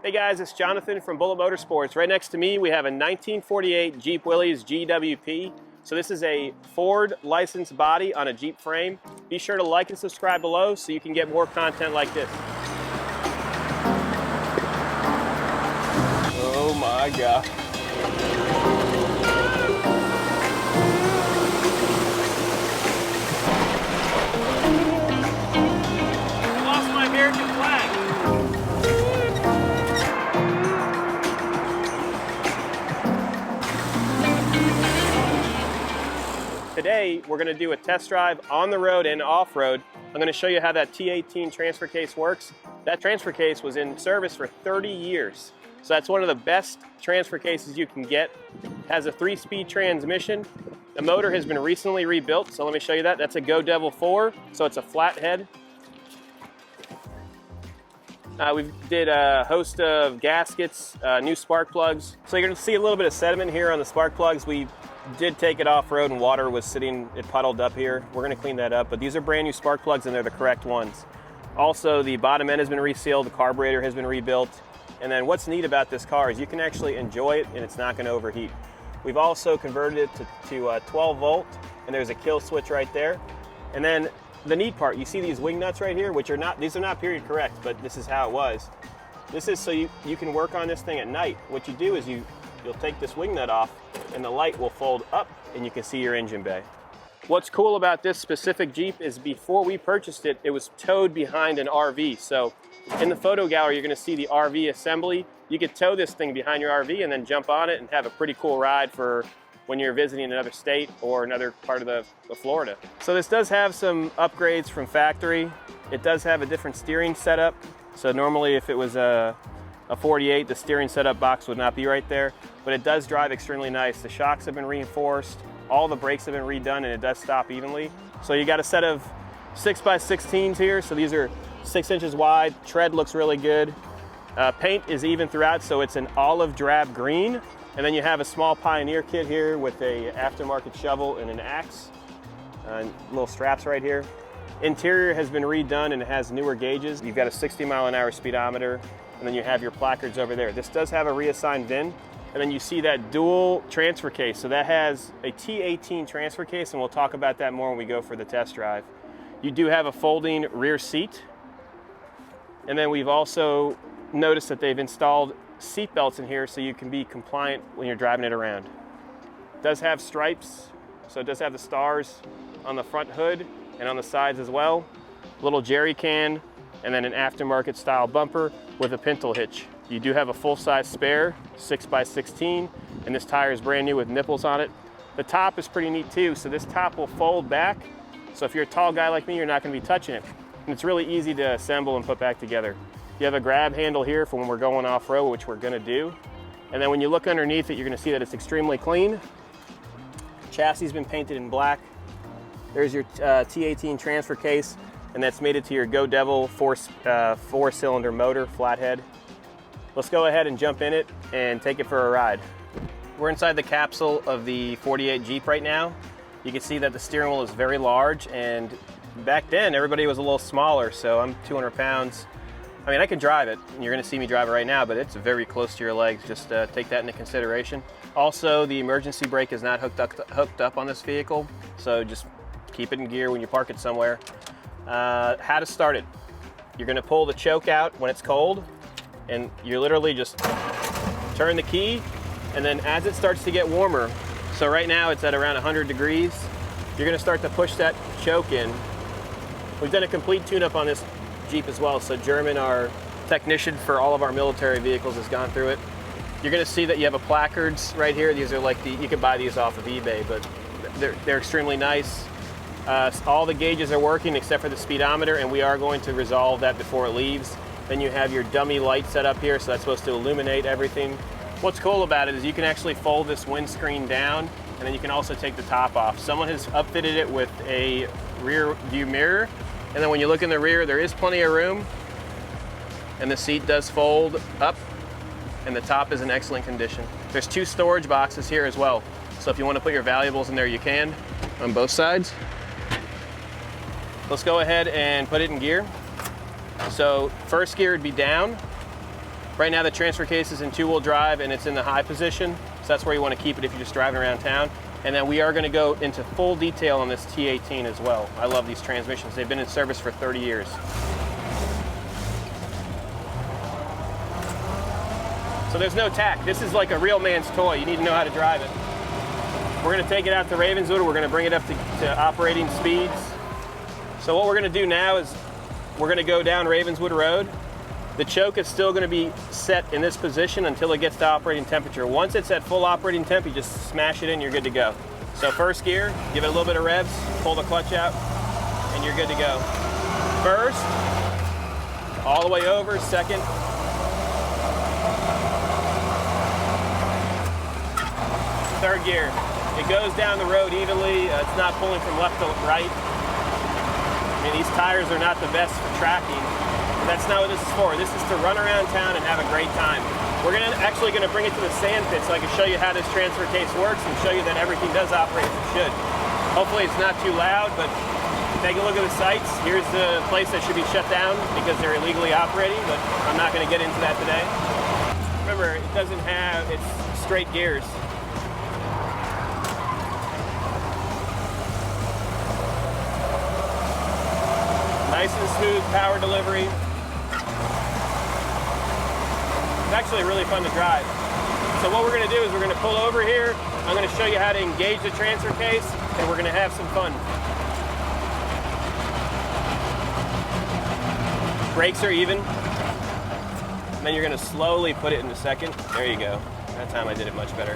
Hey guys, it's Jonathan from Bullet Motorsports. Right next to me we have a 1948 Jeep Willy's GWP. So this is a Ford licensed body on a Jeep frame. Be sure to like and subscribe below so you can get more content like this. Oh my God. I lost my American flag. Today, we're going to do a test drive on the road and off-road. I'm going to show you how that T18 transfer case works. That transfer case was in service for 30 years. So that's one of the best transfer cases you can get. It has a 3-speed transmission. The motor has been recently rebuilt, so let me show you that. That's a Go Devil 4, so it's a flat head. We did a host of gaskets, new spark plugs. So you're going to see a little bit of sediment here on the spark plugs. We did take it off-road and water was sitting, it puddled up here. We're going to clean that up, but these are brand new spark plugs and they're the correct ones. Also, the bottom end has been resealed, the carburetor has been rebuilt. And then what's neat about this car is you can actually enjoy it and it's not going to overheat. We've also converted it to 12 volt and there's a kill switch right there. And then the neat part, you see these wing nuts right here, which are not, these are not period correct, but this is how it was. This is so you can work on this thing at night. What you do is you'll take this wing nut off and the light will fold up and you can see your engine bay. What's cool about this specific Jeep is before we purchased it, it was towed behind an RV. So in the photo gallery, you're going to see the RV assembly. You could tow this thing behind your RV and then jump on it and have a pretty cool ride for when you're visiting another state or another part of the Florida. So this does have some upgrades from factory. It does have a different steering setup. So normally if it was a 48, the steering setup box would not be right there, but it does drive extremely nice. The shocks have been reinforced, all the brakes have been redone, and it does stop evenly. So you got a set of 6x16s here, so these are 6 inches wide. Tread looks really good. Paint is even throughout, so it's an olive drab green. And then you have a small Pioneer kit here with a aftermarket shovel and an axe. Little straps right here. Interior has been redone and it has newer gauges. You've got a 60-mile-an-hour speedometer, and then you have your placards over there. This does have a reassigned VIN. And then you see that dual transfer case. So that has a T18 transfer case, and we'll talk about that more when we go for the test drive. You do have a folding rear seat. And then we've also noticed that they've installed seat belts in here so you can be compliant when you're driving it around. It does have stripes, so it does have the stars on the front hood and on the sides as well. A little jerry can, and then an aftermarket style bumper with a pintle hitch. You do have a full-size spare, 6x16, and this tire is brand new with nipples on it. The top is pretty neat too, so this top will fold back. So if you're a tall guy like me, you're not going to be touching it. And it's really easy to assemble and put back together. You have a grab handle here for when we're going off-road, which we're going to do. And then when you look underneath it, you're going to see that it's extremely clean. Chassis has been painted in black. There's your T18 transfer case, and that's mated to your Go Devil 4-cylinder motor, flathead. Let's go ahead and jump in it and take it for a ride. We're inside the capsule of the 48 Jeep right now. You can see that the steering wheel is very large, and back then everybody was a little smaller, so I'm 200 pounds. I mean, I can drive it, and you're going to see me drive it right now, but it's very close to your legs. Just take that into consideration. Also, the emergency brake is not hooked up on this vehicle, so just keep it in gear when you park it somewhere. How to start it. You're going to pull the choke out when it's cold, and you literally just turn the key, and then as it starts to get warmer, so right now it's at around 100 degrees, you're going to start to push that choke in. We've done a complete tune-up on this Jeep as well, so German, our technician for all of our military vehicles, has gone through it. You're going to see that you have a placards right here. These are like you can buy these off of eBay, but they're extremely nice. All the gauges are working except for the speedometer, and we are going to resolve that before it leaves. Then you have your dummy light set up here, so that's supposed to illuminate everything. What's cool about it is you can actually fold this windscreen down, and then you can also take the top off. Someone has upfitted it with a rear view mirror, and then when you look in the rear, there is plenty of room, and the seat does fold up, and the top is in excellent condition. There's 2 storage boxes here as well, so if you want to put your valuables in there, you can, on both sides. Let's go ahead and put it in gear. So first gear would be down, Right now the transfer case is in 2-wheel drive and it's in the high position, so that's where you want to keep it if you're just driving around town. And then we are going to go into full detail on this T18 as well. I love these transmissions. They've been in service for 30 years. So there's no tack. This is like a real man's toy. You need to know how to drive it. We're going to take it out to Ravenswood. We're going to bring it up to operating speeds. So what we're going to do now is we're going to go down Ravenswood Road. The choke is still going to be set in this position until it gets to operating temperature. Once it's at full operating temp, you just smash it in, you're good to go. So first gear, give it a little bit of revs, pull the clutch out, and you're good to go. First, all the way over, second. Third gear. It goes down the road evenly. It's not pulling from left to right. I mean, these tires are not the best for tracking. That's not what this is for. This is to run around town and have a great time. We're actually going to bring it to the sand pit so I can show you how this transfer case works and show you that everything does operate as it should. Hopefully it's not too loud, but take a look at the sights. Here's the place that should be shut down because they're illegally operating, but I'm not going to get into that today. Remember, it doesn't have, it's straight gears. Nice and smooth power delivery. It's actually really fun to drive. So what we're going to do is we're going to pull over here. I'm going to show you how to engage the transfer case, and we're going to have some fun. Brakes are even. And then you're going to slowly put it into second. There you go. That time I did it much better.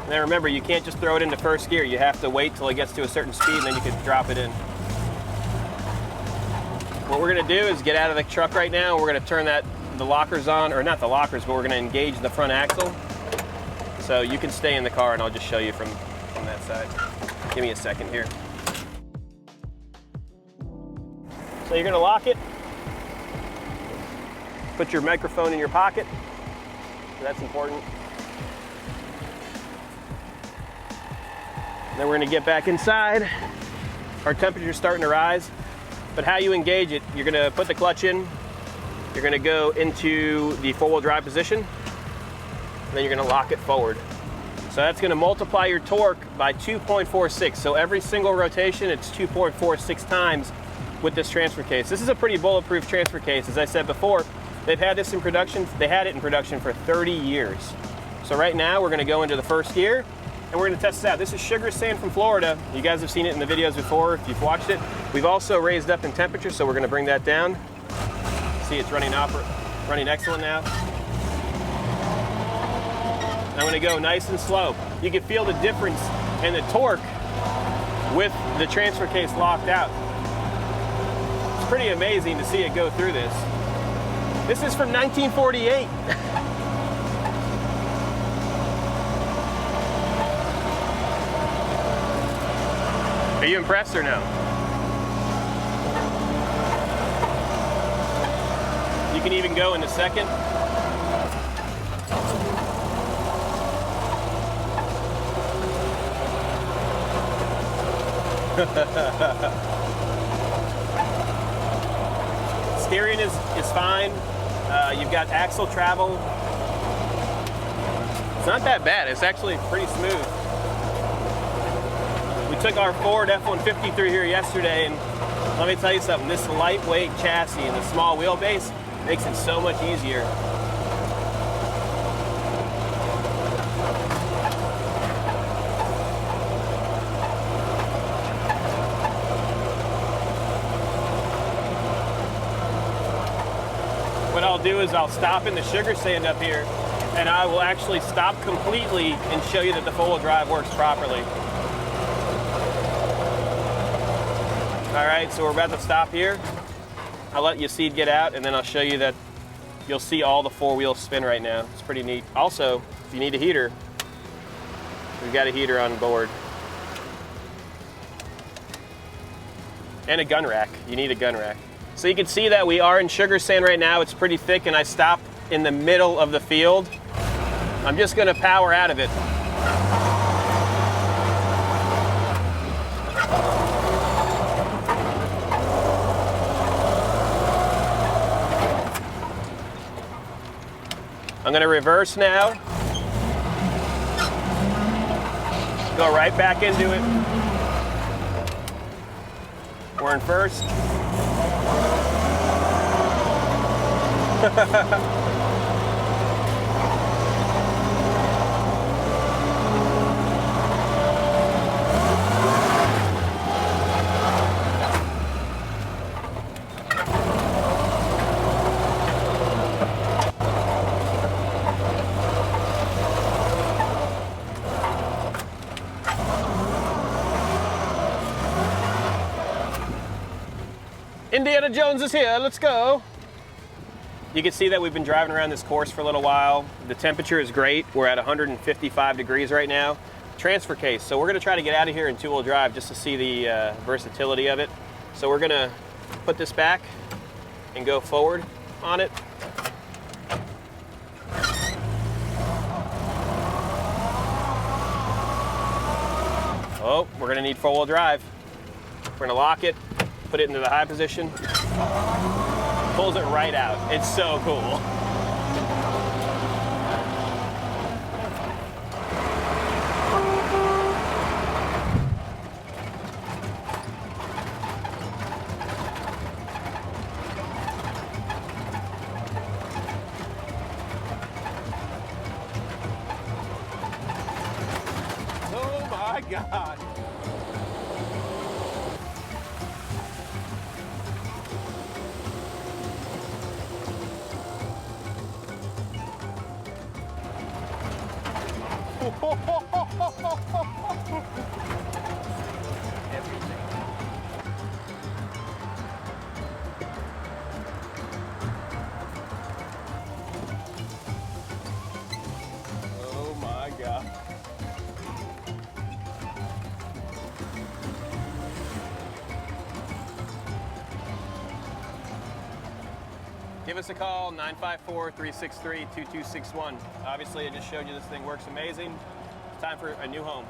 And then remember, you can't just throw it into first gear. You have to wait till it gets to a certain speed, and then you can drop it in. What we're going to do is get out of the truck right now. We're going to turn the lockers on, or not the lockers, but we're going to engage the front axle. So you can stay in the car, and I'll just show you from that side. Give me a second here. So you're going to lock it. Put your microphone in your pocket. That's important. Then we're going to get back inside. Our temperature's starting to rise. But how you engage it, you're going to put the clutch in. You're going to go into the 4-wheel drive position. And then you're going to lock it forward. So that's going to multiply your torque by 2.46. So every single rotation, it's 2.46 times with this transfer case. This is a pretty bulletproof transfer case. As I said before, they've had this in production. They had it in production for 30 years. So right now, we're going to go into the first gear. And we're going to test this out. This is sugar sand from Florida. You guys have seen it in the videos before if you've watched it. We've also raised up in temperature, so we're going to bring that down. See, it's running excellent now. I'm going to go nice and slow. You can feel the difference in the torque with the transfer case locked out. It's pretty amazing to see it go through this. This is from 1948. Are you impressed or no? You can even go in a second. Steering is fine. You've got axle travel. It's not that bad. It's actually pretty smooth. We took our Ford F-150 through here yesterday, and let me tell you something, this lightweight chassis and the small wheelbase makes it so much easier. What I'll do is I'll stop in the sugar sand up here, and I will actually stop completely and show you that the 4-wheel drive works properly. All right, so we're about to stop here. I'll let Yasid get out, and then I'll show you that you'll see all the 4 wheels spin right now. It's pretty neat. Also, if you need a heater, we've got a heater on board. And a gun rack. You need a gun rack. So you can see that we are in sugar sand right now. It's pretty thick, and I stopped in the middle of the field. I'm just gonna power out of it. I'm gonna reverse now. Go right back into it. We're in first. Indiana Jones is here, let's go. You can see that we've been driving around this course for a little while. The temperature is great. We're at 155 degrees right now. Transfer case, so we're gonna try to get out of here in two-wheel drive just to see the versatility of it. So we're gonna put this back and go forward on it. Oh, we're gonna need four-wheel drive. We're gonna lock it, put it into the high position. Pulls it right out. It's so cool. Oh my God. Everything. Oh my God. Give us a call, 954-363-2261. Obviously, I just showed you this thing works amazing. It's time for a new home.